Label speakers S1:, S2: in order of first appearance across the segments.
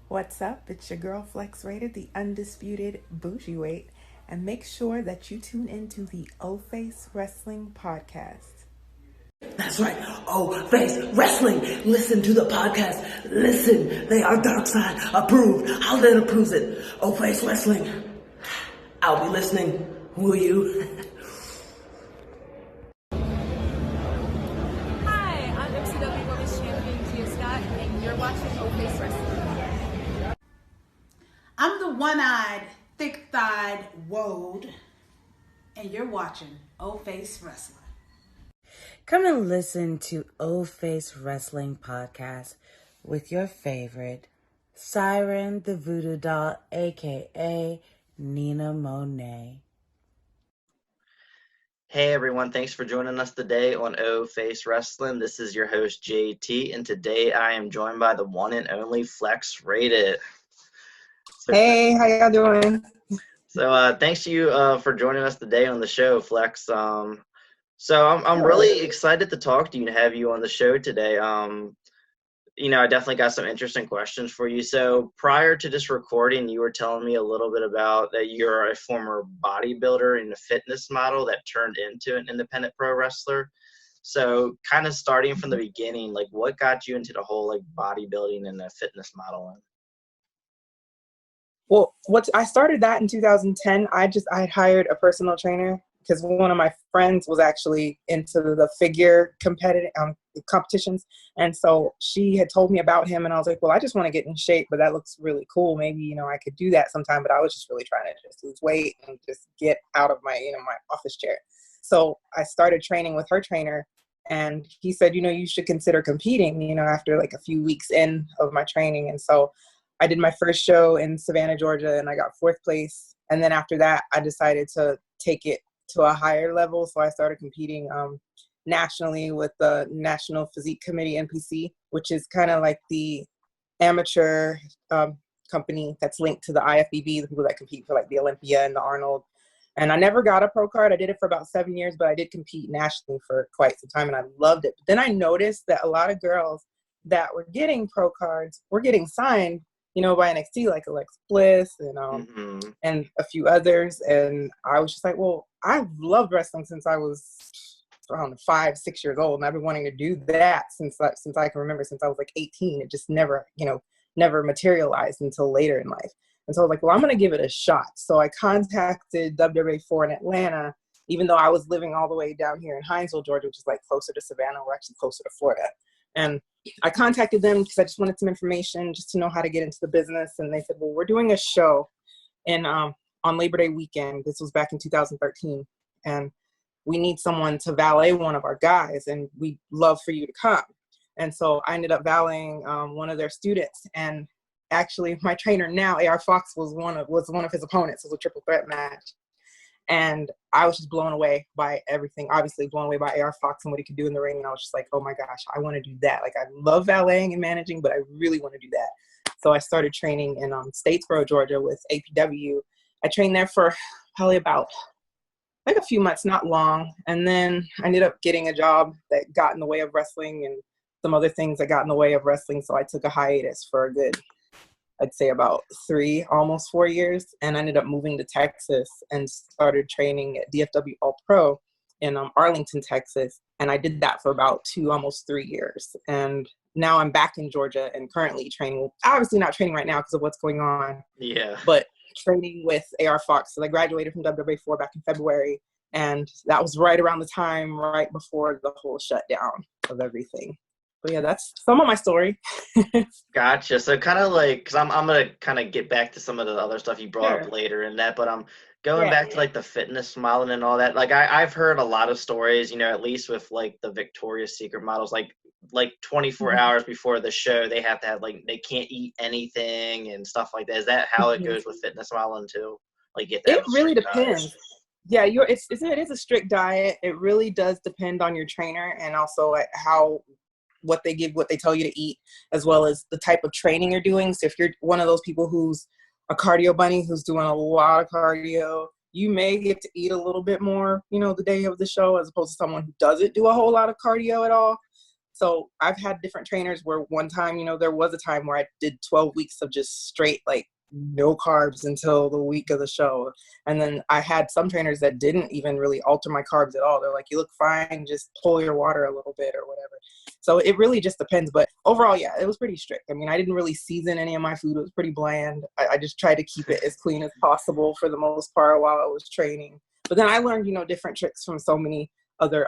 S1: What's up? It's your girl Flex Rated, the undisputed bougie weight, and make sure that you tune into the O Face Wrestling Podcast.
S2: That's right. Oh, Face Wrestling. Listen to the podcast. Listen. They are Dark Side approved. Holiday approves it. Oh, Face Wrestling. I'll be listening. Will you?
S3: Hi, I'm MCW Women's Champion Gia Scott, and you're watching O Face Wrestling.
S4: I'm the one-eyed, thick-thighed woad, and you're watching O Face Wrestling.
S5: Come and listen to O Face Wrestling Podcast with your favorite Siren the Voodoo Doll, aka Nina Monet.
S6: Hey everyone, thanks for joining us today on O Face Wrestling. This is your host JT, and today I am joined by the one and only Flex Rated.
S7: Hey, how y'all doing?
S6: So thanks to you for joining us today on the show, Flex. So I'm really excited to talk to you and have you on the show today. I definitely got some interesting questions for you. So prior to this recording, you were telling me a little bit about that you're a former bodybuilder and a fitness model that turned into an independent pro wrestler. So kind of starting from the beginning, like what got you into the whole like bodybuilding and the fitness modeling?
S7: Well, I started that in 2010. I had hired a personal trainer because one of my friends was actually into the figure competitive competitions, and so she had told me about him, and I was like, well, I just want to get in shape, but that looks really cool. Maybe I could do that sometime. But I was just really trying to just lose weight and just get out of my my office chair. So I started training with her trainer, and he said, you should consider competing. After like a few weeks in of my training, and so I did my first show in Savannah, Georgia, and I got 4th place. And then after that, I decided to take it to a higher level. So I started competing nationally with the National Physique Committee, NPC, which is kind of like the amateur company that's linked to the IFBB, the people that compete for like the Olympia and the Arnold. And I never got a pro card. I did it for about 7 years, but I did compete nationally for quite some time, and I loved it. But then I noticed that a lot of girls that were getting pro cards were getting signed by NXT, like Alexa Bliss and a few others. And I was just like, well, I've loved wrestling since I was around 5, 6 years old. And I've been wanting to do that since I can remember, since I was like 18. It just never materialized until later in life. And so I was like, well, I'm going to give it a shot. So I contacted WWA4 in Atlanta, even though I was living all the way down here in Hinesville, Georgia, which is like closer to Savannah. We're actually closer to Florida. And I contacted them because I just wanted some information just to know how to get into the business. And they said, well, we're doing a show on Labor Day weekend. This was back in 2013. And we need someone to valet one of our guys, and we'd love for you to come. And so I ended up valeting one of their students. And actually, my trainer now, AR Fox, was one of his opponents. It was a triple threat match. And I was just blown away by everything, obviously blown away by AR Fox and what he could do in the ring. And I was just like, oh my gosh, I want to do that. Like, I love valeting and managing, but I really want to do that. So I started training in Statesboro, Georgia with APW. I trained there for probably about like a few months, not long. And then I ended up getting a job that got in the way of wrestling and some other things that got in the way of wrestling. So I took a hiatus for a good, I'd say about 3, almost 4 years, and I ended up moving to Texas and started training at DFW All Pro in Arlington, Texas. And I did that for about 2, almost 3 years. And now I'm back in Georgia and currently training, obviously not training right now because of what's going on.
S6: Yeah.
S7: But training with AR Fox. So I graduated from WWA4 back in February. And that was right around the time, right before the whole shutdown of everything. But yeah, that's some of my story.
S6: Gotcha. So kind of like, because I'm going to kind of get back to some of the other stuff you brought up later in that, but I'm going back to like the fitness modeling and all that. Like I've heard a lot of stories, at least with like the Victoria's Secret models, like 24 hours before the show, they have to have like, they can't eat anything and stuff like that. Is that how it goes with fitness modeling too? Like get that?
S7: It really depends. Yeah, it is a strict diet. It really does depend on your trainer and also like what they tell you to eat, as well as the type of training you're doing. So if you're one of those people who's a cardio bunny, who's doing a lot of cardio, you may get to eat a little bit more, the day of the show, as opposed to someone who doesn't do a whole lot of cardio at all. So I've had different trainers where one time, there was a time where I did 12 weeks of just straight, like, no carbs until the week of the show. And then I had some trainers that didn't even really alter my carbs at all. They're like, you look fine, just pull your water a little bit or whatever. So it really just depends. But overall, yeah, it was pretty strict. I mean, I didn't really season any of my food. It was pretty bland. I just tried to keep it as clean as possible for the most part while I was training. But then I learned, different tricks from so many other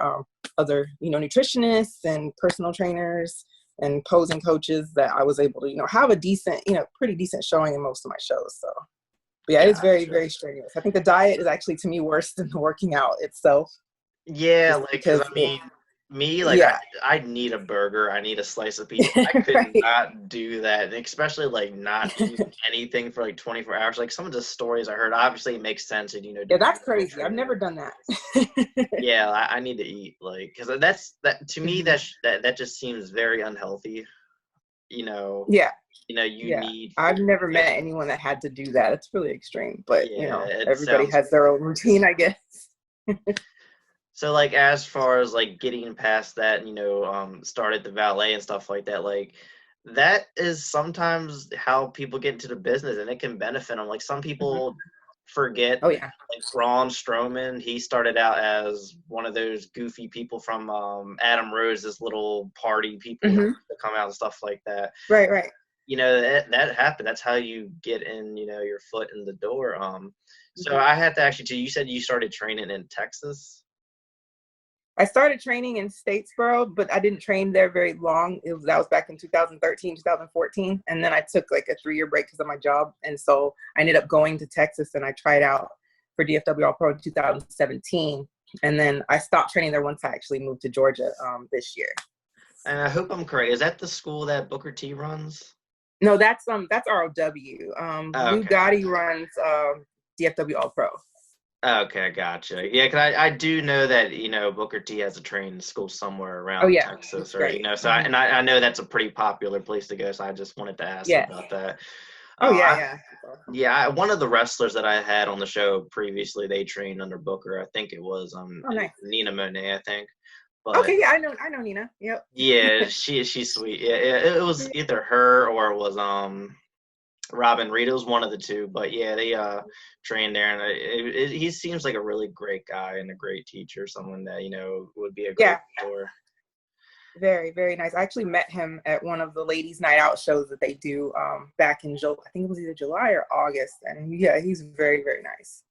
S7: nutritionists and personal trainers and posing coaches that I was able to, have a decent, pretty decent showing in most of my shows. So, but yeah, it's very, very strenuous. I think the diet is actually, to me, worse than the working out itself.
S6: Yeah,
S7: Just
S6: like,
S7: because
S6: because I mean, me, like,
S7: yeah.
S6: I need a burger. I need a slice of pizza. I could
S7: Right.
S6: not do that, and especially like not eat anything for like 24 hours. Like some of the stories I heard, obviously it makes sense, and
S7: Yeah, that's
S6: physical
S7: crazy. I've
S6: training.
S7: never done that.
S6: Yeah, I need to eat, like, because that to me
S7: Mhm.
S6: that just seems very unhealthy. You know,
S7: Yeah,
S6: you
S7: yeah.
S6: need
S7: I've
S6: food.
S7: never met anyone that had to do that. It's really extreme, but
S6: Yeah, it
S7: everybody
S6: sounds.
S7: has their own routine, I guess.
S6: So, like, as far as like getting past that, started the valet and stuff like that, like that is sometimes how people get into the business, and it can benefit them. Like some
S7: Mhm.
S6: people forget,
S7: Oh yeah.
S6: like Braun Strowman, he started out as one of those goofy people from Adam Rose's little party people that
S7: Hmm.
S6: used to come out and stuff like that.
S7: Right, right.
S6: That happened. That's how you get in, your foot in the door. So
S7: Mhm.
S6: I had to actually. You said you started training in Texas.
S7: I started training in Statesboro, but I didn't train there very long. That was back in 2013, 2014. And then I took like a 3-year break because of my job. And so I ended up going to Texas and I tried out for DFW All Pro in 2017. And then I stopped training there once I actually moved to Georgia this year.
S6: And I hope I'm correct. Is that the school that Booker T runs?
S7: No, that's ROW.
S6: Oh,
S7: Lou
S6: okay.
S7: Gotti runs DFW All Pro.
S6: Okay, gotcha. Yeah, 'cause I do know that, Booker T has a training school somewhere
S7: Oh
S6: around
S7: yeah,
S6: Texas,
S7: it's
S6: or,
S7: great.
S6: so I know that's a pretty popular place to go, so I just wanted to ask
S7: Yeah.
S6: about that.
S7: Oh yeah,
S6: I,
S7: yeah.
S6: yeah, one of the wrestlers that I had on the show previously, they trained under Booker. I think it was
S7: Oh nice.
S6: Nina Monet, I think. But
S7: Okay, yeah, I know Nina. Yep.
S6: yeah, she's sweet. Yeah, it was either her or it was Robin Reed. It was one of the two, but yeah, they trained there, and he seems like a really great guy and a great teacher, someone that would be a great
S7: Yeah.
S6: mentor.
S7: Very, very nice. I actually met him at one of the ladies' night out shows that they do back in July. I think it was either July or August. And yeah, he's very, very nice.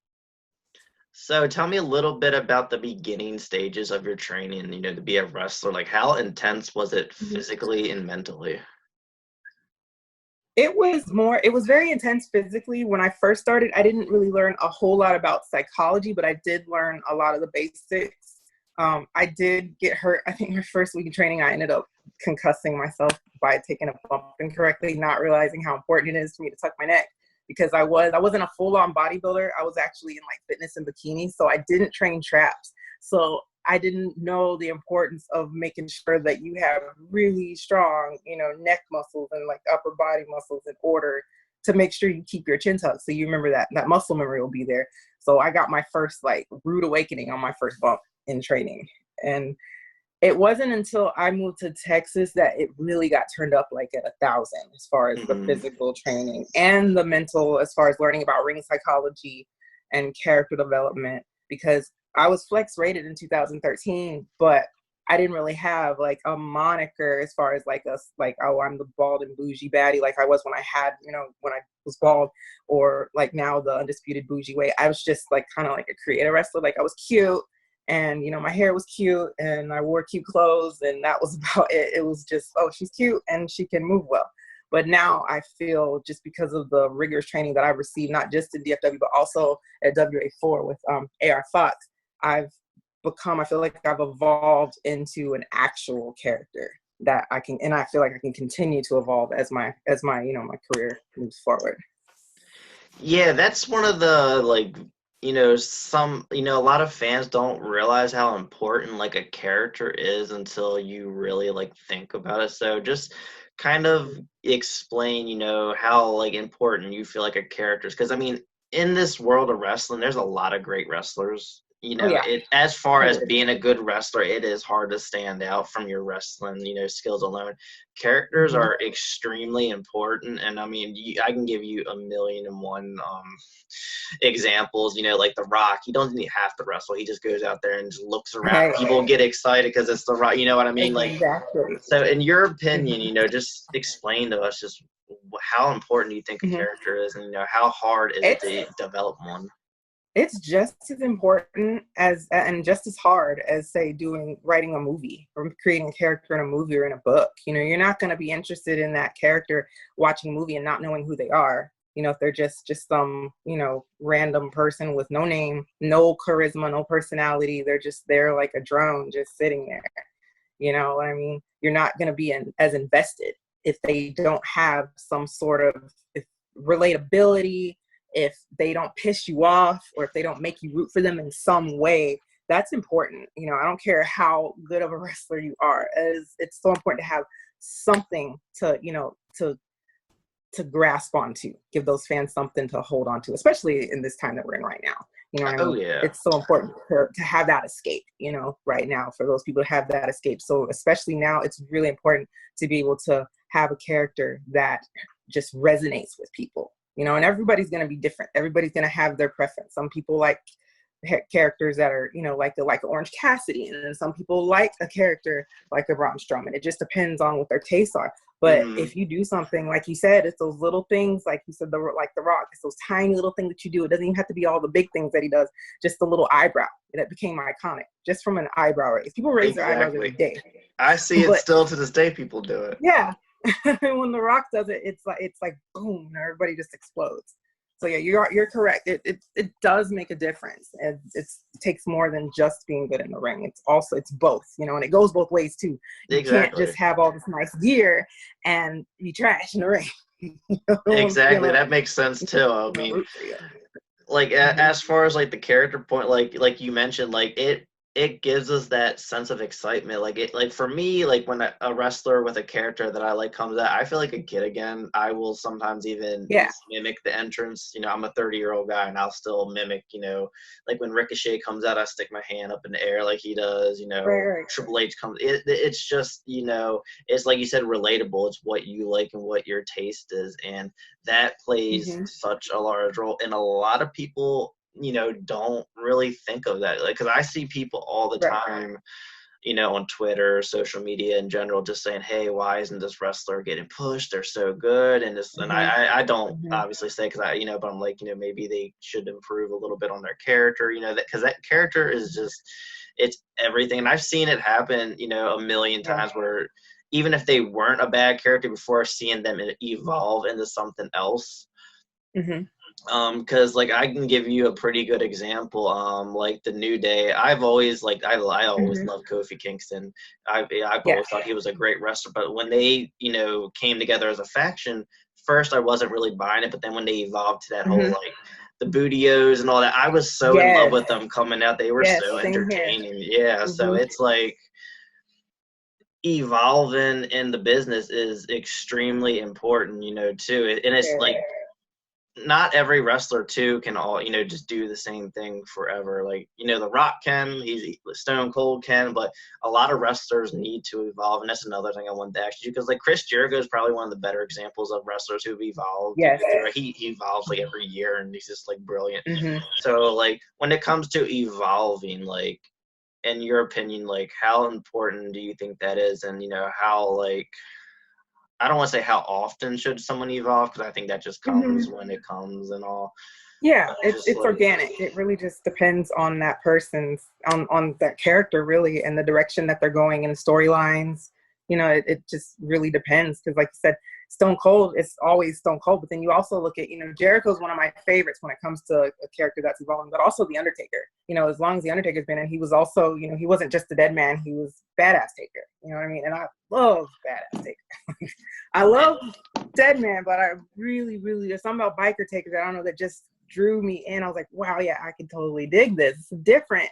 S6: So tell me a little bit about the beginning stages of your training, to be a wrestler. Like how intense was it physically and mentally?
S7: It was very intense physically. When I first started, I didn't really learn a whole lot about psychology, but I did learn a lot of the basics. I did get hurt. I think my first week of training, I ended up concussing myself by taking a bump incorrectly, not realizing how important it is for me to tuck my neck because I wasn't a full-on bodybuilder. I was actually in like fitness and bikini, so I didn't train traps. So I didn't know the importance of making sure that you have really strong, neck muscles and like upper body muscles in order to make sure you keep your chin tucked. So you remember that muscle memory will be there. So I got my first like rude awakening on my first bump in training. And it wasn't until I moved to Texas that it really got turned up like at 1,000 as far as the physical training and the mental, as far as learning about ring psychology and character development, because I was flex rated in 2013, but I didn't really have like a moniker as far as oh, I'm the bald and bougie baddie like I was when I had, when I was bald, or like now the undisputed bougie way. I was just like kind of like a creative wrestler. Like I was cute and, my hair was cute and I wore cute clothes and that was about it. It was just, oh, she's cute and she can move well. But now I feel just because of the rigorous training that I've received, not just in DFW, but also at WA4 with AR Fox, I feel like I've evolved into an actual character that I can, and I feel like I can continue to evolve as my, my career moves forward.
S6: Yeah, that's one of the a lot of fans don't realize how important like a character is until you really like think about it. So just kind of explain, how like important you feel like a character is. Because I mean, in this world of wrestling, there's a lot of great wrestlers, you
S7: Oh
S6: know,
S7: yeah.
S6: it as far as
S7: 100%.
S6: being a good wrestler, it is hard to stand out from your wrestling, you know, skills alone. Characters
S7: Mhm.
S6: are extremely important, and I mean, I can give you a million and one examples. You know, like The Rock, he doesn't even have to wrestle; he just goes out there and just looks around.
S7: Right.
S6: People get excited because it's The Rock. You know what I mean? Like,
S7: Exactly.
S6: so in your opinion,
S7: Mhm.
S6: you know, just explain to us just how important do you think a
S7: Mhm.
S6: character is, and you know, how hard is it
S7: It's
S6: to develop one?
S7: it's just as important as and just as hard as say writing a movie or creating a character in a movie or in a book. You know, you're not going to be interested in that character watching a movie and not knowing who they are. You know, if they're just some, you know, random person with no name, no charisma, no personality, they're just there like a drone just sitting there. You know what I mean? You're not going to be as invested if they don't have some sort of relatability, if they don't piss you off, or if they don't make you root for them in some way. That's important. You know, I don't care how good of a wrestler you are, as it's so important to have something to, you know, to grasp onto, give those fans something to hold on to, especially in this time that we're in right now. You know what I
S6: Oh
S7: mean?
S6: yeah.
S7: It's so important to have that escape, you know, right now, for those people to have that escape. So especially now, it's really important to be able to have a character that just resonates with people, you know, and everybody's going to be different. Everybody's going to have their preference. Some people like characters that are, you know, like Orange Cassidy, and then some people like a character like a Braun Strowman. It just depends on what their tastes are. But
S6: Hmm.
S7: if you do something, like you said, it's those little things, like you said, like The Rock, it's those tiny little things that you do. It doesn't even have to be all the big things that he does, just the little eyebrow that became iconic, just from an eyebrow raise. People raise their eyebrows every
S6: Exactly.
S7: day.
S6: I see it
S7: But
S6: still to this day. People do it.
S7: yeah, when The Rock does it, it's like boom, and everybody just explodes. So yeah, you're correct. It does make a difference, and it takes more than just being good in the ring. It's both, you know, and it goes both ways too. You can't
S6: Exactly.
S7: just have all this nice gear and be trash in the ring. No one's
S6: Exactly.
S7: gonna,
S6: That makes sense too. I mean,
S7: root for you.
S6: like
S7: Hmm.
S6: as far as like the character point, like you mentioned, like it gives us that sense of excitement. Like it, like for me, like when a wrestler with a character that I like comes out, I feel like a kid again. I will sometimes even
S7: Yeah.
S6: just mimic the entrance. You know, I'm a 30-year-old guy, and I'll still mimic. You know, like when Ricochet comes out, I stick my hand up in the air like he does. You
S7: Right.
S6: know,
S7: Right.
S6: Triple H comes. It's just, you know, it's like you said, relatable. It's what you like and what your taste is, and that plays
S7: Hmm.
S6: such a large role. And a lot of people, you know, don't really think of that. Like, because I see people all the
S7: Right.
S6: time, you know, on Twitter, social media in general, just saying, "Hey, why isn't this wrestler getting pushed? They're so good." And this, and
S7: Hmm.
S6: I don't
S7: Hmm.
S6: obviously say, because I, you know, but I'm like, you know, maybe they should improve a little bit on their character, you know, that because that character is just, it's everything. And I've seen it happen, you know, a million
S7: Yeah.
S6: times where even if they weren't a bad character before, seeing them evolve into something else.
S7: Hmm.
S6: Because like I can give you a pretty good example. Like the New Day, I've always like I always
S7: Hmm.
S6: loved Kofi Kingston. I've
S7: Yeah.
S6: always thought he was a great wrestler. But when they, you know, came together as a faction, first I wasn't really buying it. But then when they evolved to that whole
S7: Hmm.
S6: like the Bootios and all that, I was so in love
S7: Yes.
S6: with them coming out. They were
S7: Yes.
S6: so
S7: Same here.
S6: entertaining. Yeah. So
S7: Hmm.
S6: it's like evolving in the business is extremely important, you know, too. And it's like
S7: Very.
S6: not every wrestler too can all, you know, just do the same thing forever. Like, you know, The Rock can, he's Stone Cold can, but a lot of wrestlers need to evolve. And that's another thing I wanted to ask you, because like Chris Jericho is probably one of the better examples of wrestlers who've evolved. You
S7: Yes.
S6: know, he evolves like every year, and he's just like brilliant.
S7: Hmm.
S6: So like when it comes to evolving, like in your opinion, like how important do you think that is? And you know, how like, I don't want to say how often should someone evolve, because I think that just comes
S7: Hmm.
S6: when it comes and all.
S7: Yeah,
S6: But just
S7: it's
S6: like,
S7: organic. It really just depends on that person's on that character, really, and the direction that they're going in storylines. You know, it just really depends, because like you said, Stone Cold is always Stone Cold, but then you also look at, you know, Jericho's one of my favorites when it comes to a character that's evolving, but also The Undertaker. You know, as long as The Undertaker's been in, he was also, you know, he wasn't just the dead man, he was Badass Taker. You know what I mean? And I love Badass Taker. I love Dead Man, but I really, really, there's something about Biker Takers, I don't know, that just drew me in. I was like, wow, yeah, I can totally dig this. It's different,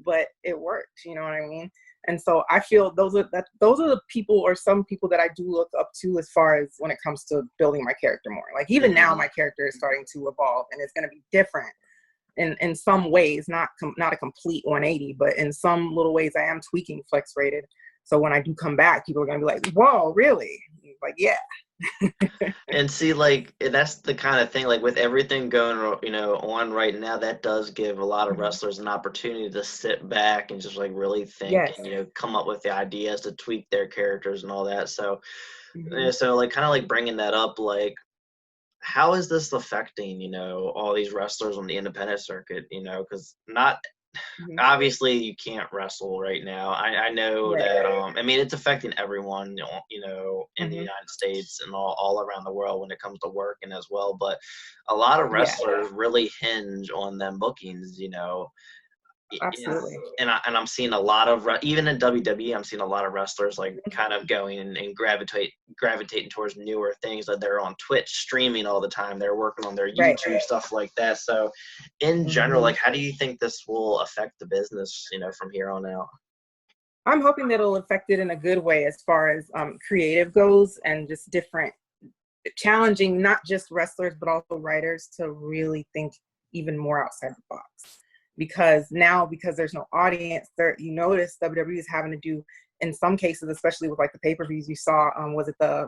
S7: but it works. You know what I mean? And so I feel those are the people, or some people, that I do look up to as far as when it comes to building my character more. Like even now,
S6: mhm.
S7: my character is starting to evolve, and it's going to be different. in some ways, not a complete 180, but in some little ways I am tweaking flex rated. So when I do come back, people are going to be like, whoa, really? Like, yeah.
S6: And see, like, that's the kind of thing, like with everything going, on right now, that does give a lot of wrestlers an opportunity to sit back and just like really think
S7: Yes.
S6: and, come up with the ideas to tweak their characters and all that. So,
S7: Mm-hmm.
S6: so like kind of like bringing that up, like, how is this affecting, all these wrestlers on the independent circuit, because not
S7: Mm-hmm.
S6: obviously you can't wrestle right now. I know
S7: Right.
S6: that I mean it's affecting everyone, in the
S7: Mm-hmm.
S6: United States and all around the world when it comes to working as well. But a lot of
S7: Yeah.
S6: wrestlers really hinge on them bookings.
S7: Absolutely.
S6: And I'm seeing a lot of even in WWE, I'm seeing a lot of wrestlers like kind of going and gravitating towards newer things. Like they're on Twitch streaming all the time. They're working on their
S7: Right.
S6: YouTube stuff like that. So, in general, like, how do you think this will affect the business? From here on out.
S7: I'm hoping that it'll affect it in a good way as far as creative goes, and just different, challenging not just wrestlers but also writers to really think even more outside the box. Because there's no audience there, you notice WWE is having to do, in some cases, especially with like the pay-per-views you saw, was it the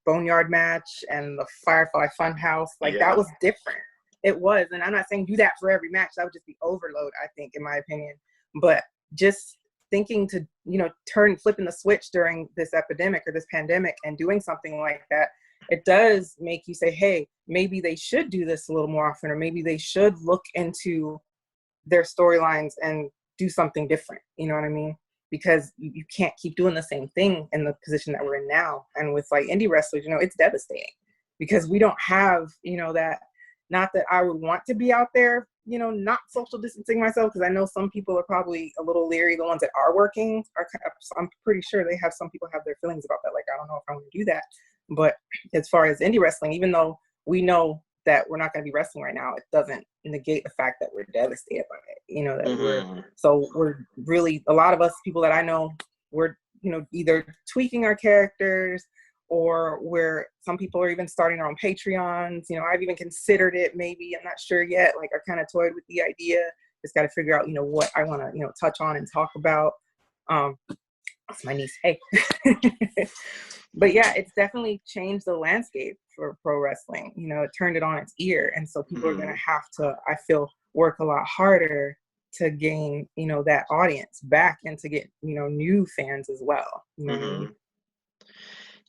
S7: Boneyard match and the Firefly Funhouse? Like that was different. It was, and I'm not saying do that for every match. That would just be overload, I think, in my opinion. But just thinking to, flipping the switch during this epidemic or this pandemic and doing something like that, it does make you say, hey, maybe they should do this a little more often, or maybe they should look into their storylines and do something different. You know what I mean? Because you can't keep doing the same thing in the position that we're in now. And with like indie wrestlers, it's devastating because we don't have, that, not that I would want to be out there, not social distancing myself, because I know some people are probably a little leery. The ones that are working I'm pretty sure some people have their feelings about that. Like, I don't know if I'm going to do that. But as far as indie wrestling, even though we know that we're not going to be wrestling right now, it doesn't negate the fact that we're devastated by it. That we're really, a lot of us people that I know, we're, either tweaking our characters, or some people are even starting their own Patreons. I've even considered it, maybe, I'm not sure yet. Like, I kind of toyed with the idea. Just got to figure out, what I want to, touch on and talk about. That's my niece. Hey. But yeah, it's definitely changed the landscape for pro wrestling. It turned it on its ear. And so people are going to have to, I feel, work a lot harder to gain, that audience back, and to get, new fans as well. What I mean?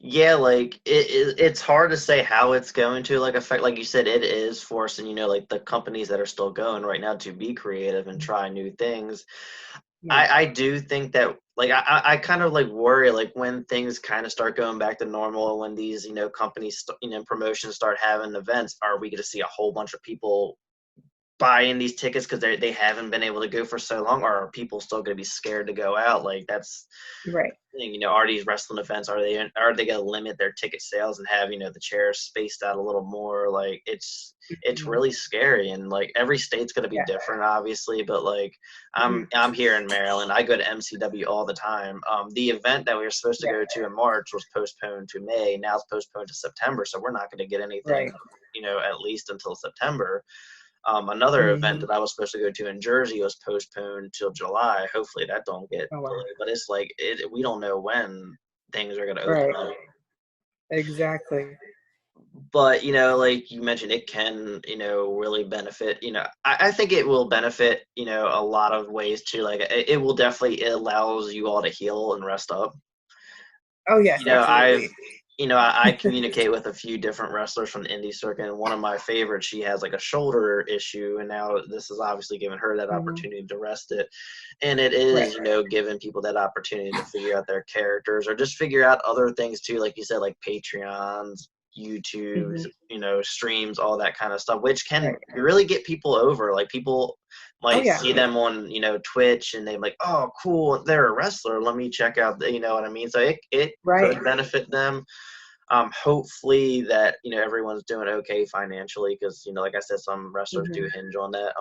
S6: Yeah, like it's hard to say how it's going to like affect. Like you said, it is forcing, like the companies that are still going right now to be creative and try new things.
S7: Yeah.
S6: I do think that, like, I kind of like worry, like, when things kind of start going back to normal, when these, companies, promotions start having events, are we going to see a whole bunch of people buying these tickets because they haven't been able to go for so long, or are people still going to be scared to go out? Like, that's
S7: right.
S6: the thing, are these wrestling events, are they going to limit their ticket sales and have, the chairs spaced out a little more? Like, it's really scary, and like every state's going to be different, obviously, but like I'm here in Maryland. I go to MCW all the time. The event that we were supposed to go to in March was postponed to May. Now it's postponed to September, so we're not going to get anything, at least until September. Another event that I was supposed to go to in Jersey was postponed till July. Hopefully that don't get delayed. But it's like we don't know when things are going to open up.
S7: Exactly.
S6: But, like you mentioned, it can, really benefit. I think it will benefit, a lot of ways too. Like, it will definitely, it allows you all to heal and rest up.
S7: Oh, yes, absolutely.
S6: I communicate with a few different wrestlers from the indie circuit, and one of my favorites, she has like a shoulder issue, and now this has obviously given her that opportunity to rest it. And it is, giving people that opportunity to figure out their characters, or just figure out other things too, like you said, like Patreons, YouTubes, streams, all that kind of stuff, which can really get people over. Like, people might see them on, Twitch, and they're like, oh, cool, they're a wrestler, let me check out you know what I mean? So it could benefit them. Hopefully that, everyone's doing okay financially, because, like I said, some wrestlers do hinge on that.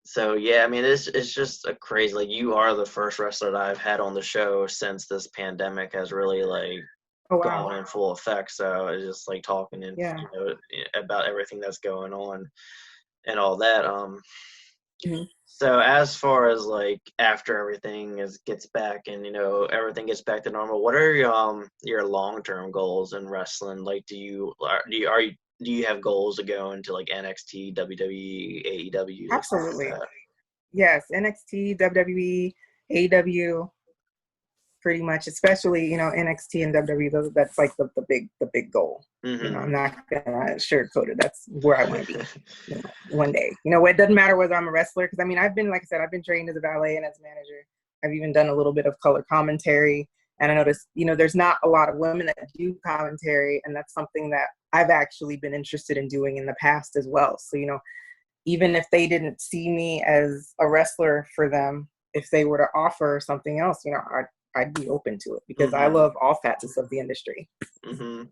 S6: So yeah, I mean, it's just a crazy, like, you are the first wrestler that I've had on the show since this pandemic has really, like,
S7: Oh
S6: going
S7: wow.
S6: in full effect. So it's just like talking and
S7: Yeah.
S6: about everything that's going on and all that.
S7: Mhm.
S6: So as far as like after everything gets back and everything gets back to normal, what are your long-term goals in wrestling? Like, do you have goals to go into like NXT, WWE, AEW, like stuff like
S7: Absolutely.
S6: that?
S7: Yes. NXT, WWE, AEW, pretty much, especially, NXT and WWE, that's like the big goal. I'm
S6: Mm-hmm.
S7: not gonna sugarcoat it. That's where I want to be, one day. It doesn't matter whether I'm a wrestler, because I've been, like I said, I've been trained as a valet and as a manager. I've even done a little bit of color commentary, and I noticed, there's not a lot of women that do commentary, and that's something that I've actually been interested in doing in the past as well. So, even if they didn't see me as a wrestler for them, if they were to offer something else, I'd be open to it, because I
S6: Mm-hmm.
S7: love all facets of the industry.
S6: Mm-hmm.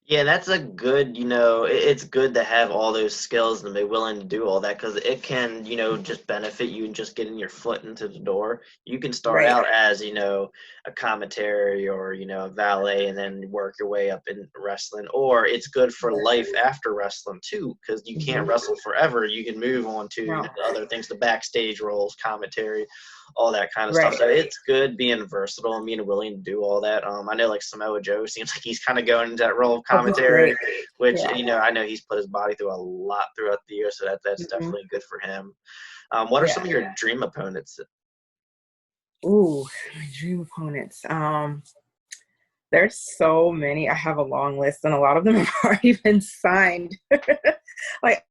S6: Yeah, that's a good, it's good to have all those skills and be willing to do all that, because it can, just benefit you and just getting your foot into the door. You can start
S7: Right.
S6: out as, a commentary or, a valet and then work your way up in wrestling. Or it's good for life after wrestling too, because you can't
S7: Mm-hmm.
S6: wrestle forever. You can move on to,
S7: No.
S6: the other things, the backstage roles, commentary, all that kind of stuff.
S7: Right.
S6: So it's good being versatile and being willing to do all that. I know like Samoa Joe seems like he's kind of going into that role of
S7: Oh, he's
S6: commentary,
S7: great.
S6: which
S7: Yeah.
S6: I know he's put his body through a lot throughout the year, so that's
S7: Mm-hmm.
S6: definitely good for him. What are
S7: Yeah.
S6: some of your dream opponents?
S7: Ooh, my dream opponents. There's so many. I have a long list, and a lot of them have already been signed. Like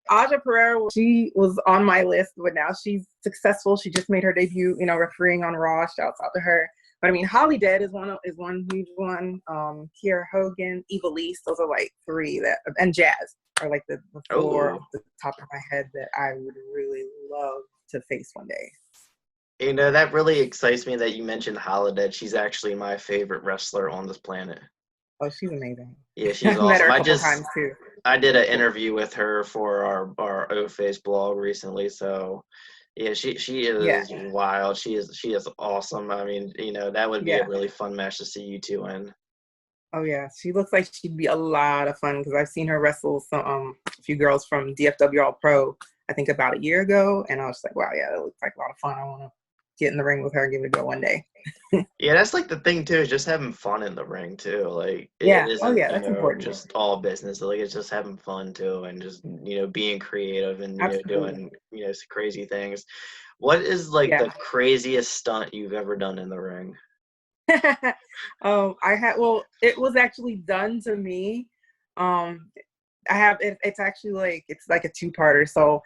S7: Audra Pereira, she was on my list, but now she's successful. She just made her debut, refereeing on Raw. Shouts out to her. But Holly Dead is one huge one. Kiera Hogan, Evilise, those are like three and Jazz are like the four
S6: Oh,
S7: off the top of my head that I would really love to face one day.
S6: that really excites me that you mentioned Holiday. She's actually my favorite wrestler on this planet.
S7: Oh, she's amazing.
S6: Yeah, she's
S7: I've met her
S6: awesome.
S7: a couple times too.
S6: I did an interview with her for our O-Face blog recently, so yeah, she
S7: Yeah,
S6: is wild. She is awesome. That would be a
S7: yeah.
S6: really fun match to see you two in.
S7: Oh yeah, she looks like she'd be a lot of fun, because I've seen her wrestle a few girls from DFW All Pro, I think about a year ago, and I was like, wow, yeah, that looks like a lot of fun. I want to get in the ring with her and give it a go one day.
S6: Yeah, that's like the thing too, is just having fun in the ring too. Like it
S7: Yeah. Oh
S6: isn't,
S7: yeah, that's important.
S6: just all business. Like it's just having fun too, and just being creative and
S7: Absolutely.
S6: doing some crazy things. What is like
S7: Yeah.
S6: the craziest stunt you've ever done in the ring?
S7: It was actually done to me. It's actually it's like a two-parter. So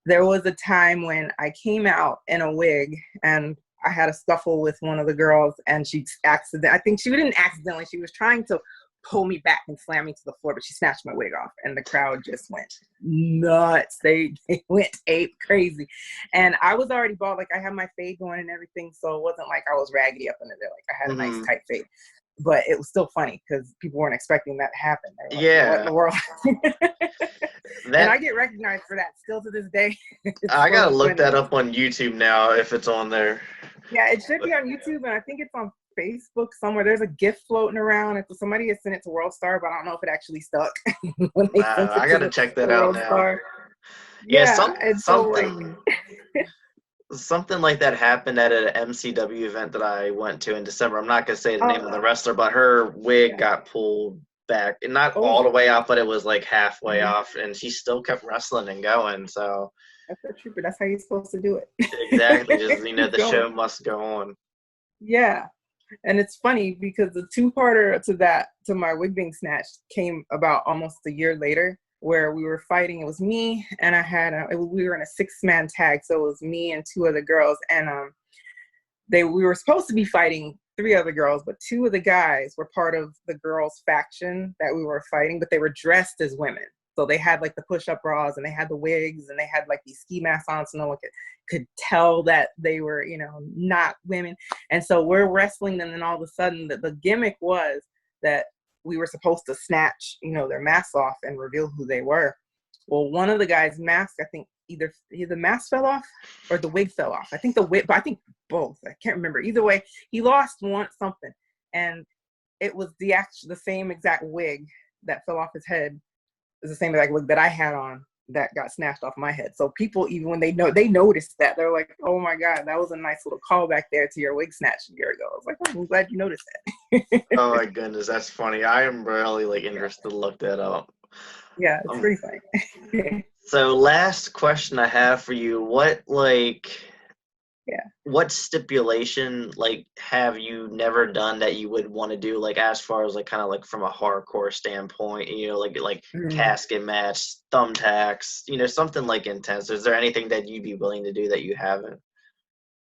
S7: there was a time when I came out in a wig, and I had a scuffle with one of the girls, and I think she didn't accidentally, she was trying to pull me back and slam me to the floor, but she snatched my wig off, and the crowd just went nuts. They went ape crazy. And I was already bald, like I had my fade going and everything, so it wasn't like I was raggedy up under there. Like I had a nice
S6: Hmm.
S7: tight fade. But it was still funny because people weren't expecting that to happen. They were like, what in
S6: Yeah,
S7: the world? And I
S6: that
S7: get recognized for that still to this day. It's
S6: I gotta
S7: so
S6: look that
S7: funny.
S6: up on YouTube now if it's on there.
S7: Yeah, it should be on YouTube, and I think it's on Facebook somewhere. There's a GIF floating around. Somebody has sent it to World Star, but I don't know if it actually stuck when they sent it
S6: I
S7: to
S6: gotta check
S7: the
S6: that out
S7: World
S6: now.
S7: Star.
S6: Yeah,
S7: Yeah, and so
S6: something like that happened at an MCW event that I went to in December. I'm not gonna say the name of the
S7: oh,
S6: wrestler, but her wig
S7: yeah.
S6: got pulled back, and not
S7: Oh,
S6: all the way off, but it was like halfway
S7: mhm.
S6: off, and she still kept wrestling and going. So
S7: That's a trooper. That's how you're supposed to do
S6: exactly, just
S7: it. Keep
S6: the
S7: going.
S6: show must go on.
S7: Yeah. And it's funny because the two-parter to my wig being snatched, came about almost a year later, where we were fighting. It was me, and we were in a 6-man tag. So it was me and 2 other girls. And we were supposed to be fighting 3 other girls, but 2 of the guys were part of the girls faction that we were fighting, but they were dressed as women. So they had like the push-up bras, and they had the wigs, and they had like these ski masks on, so no one could tell that they were, not women. And so we're wrestling them, and all of a sudden the gimmick was that we were supposed to snatch, their masks off and reveal who they were. Well, one of the guys' masks, I think, either the mask fell off or the wig fell off. I think the wig, but I think both. I can't remember. Either way, he lost something, and it was the same exact wig that fell off his head. Is the same exact wig that I had on that got snatched off my head. So people, even when they noticed that, they're like, "Oh my God, that was a nice little callback there to your wig snatch a year ago." I was like, "Oh, I'm glad you noticed that."
S6: Oh my goodness, that's funny. I am really like interested to look that up.
S7: Yeah, it's pretty funny.
S6: So last question I have for you, what stipulation like have you never done that you would want to do, like as far as like kind of like from a hardcore standpoint, like casket match, thumbtacks, something like intense? Is there anything that you'd be willing to do that you haven't?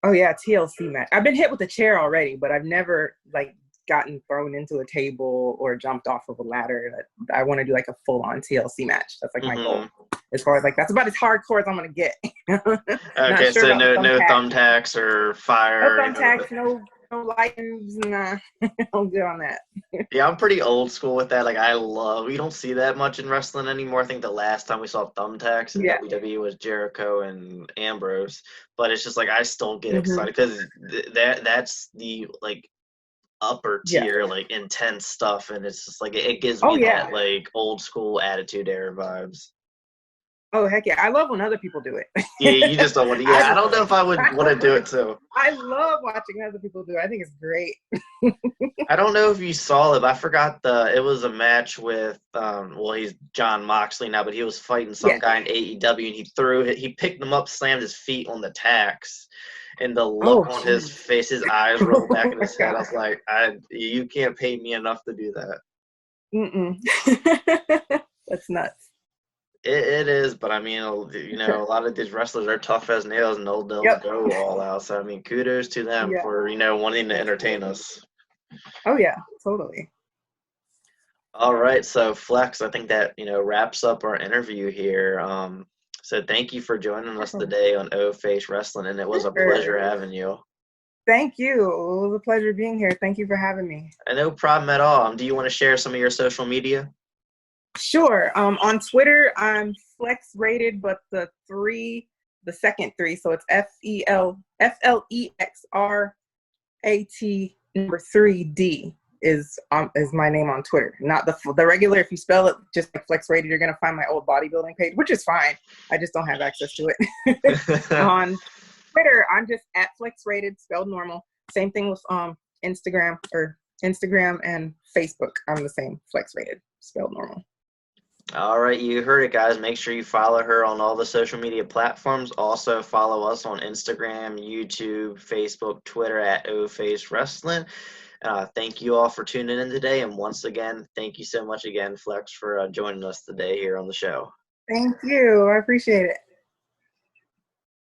S7: Oh yeah, TLC match. I've been hit with a chair already, but I've never like gotten thrown into a table or jumped off of a ladder. I want to do like a full-on TLC match. That's like my goal. As far as like, that's about as hardcore as I'm gonna get.
S6: Okay, so no thumbtacks or fire.
S7: No thumbtacks, no lightens. Nah, I'm good on that.
S6: Yeah, I'm pretty old school with that. Like we don't see that much in wrestling anymore. I think the last time we saw thumbtacks in WWE was Jericho and Ambrose. But it's just like I still get excited because that's the like upper tier, like intense stuff, and it's just like it gives me that like old school Attitude Era vibes.
S7: Oh heck yeah, I love when other people do it.
S6: Yeah, you just don't want to. Yeah, I don't know if I would want to do it too.
S7: I love watching other people do it. I think it's great.
S6: I don't know if you saw it, but I forgot it was a match with he's John Moxley now, but he was fighting some guy in AEW, and he picked him up, slammed his feet on the tacks. And the look on his face, his eyes rolled back in his head. I was like, you can't pay me enough to do
S7: that. That's nuts.
S6: It is, but I mean, a lot of these wrestlers are tough as nails, and they'll go all out. So I mean, kudos to them for wanting to entertain us.
S7: Oh yeah, totally.
S6: All right, so Flex, I think that wraps up our interview here. So thank you for joining us today on O Face Wrestling, and it was a pleasure having you.
S7: Thank you. It was a pleasure being here. Thank you for having me.
S6: No problem at all. Do you want to share some of your social media?
S7: Sure. On Twitter, I'm Flex Rated, but the second 3, so it's FLEXRAT 3D is my name on Twitter. Not the regular. If you spell it just like Flex Rated, you're gonna find my old bodybuilding page, which is fine. I just don't have access to it. On Twitter, I'm just at Flex Rated, spelled normal. Same thing with Instagram and Facebook. I'm the same, Flex Rated, spelled normal.
S6: All right, you heard it, guys. Make sure you follow her on all the social media platforms. Also, follow us on Instagram, YouTube, Facebook, Twitter at OFace Wrestling. Thank you all for tuning in today. And once again, thank you so much again, Flex, for joining us today here on the show.
S7: Thank you. I appreciate it.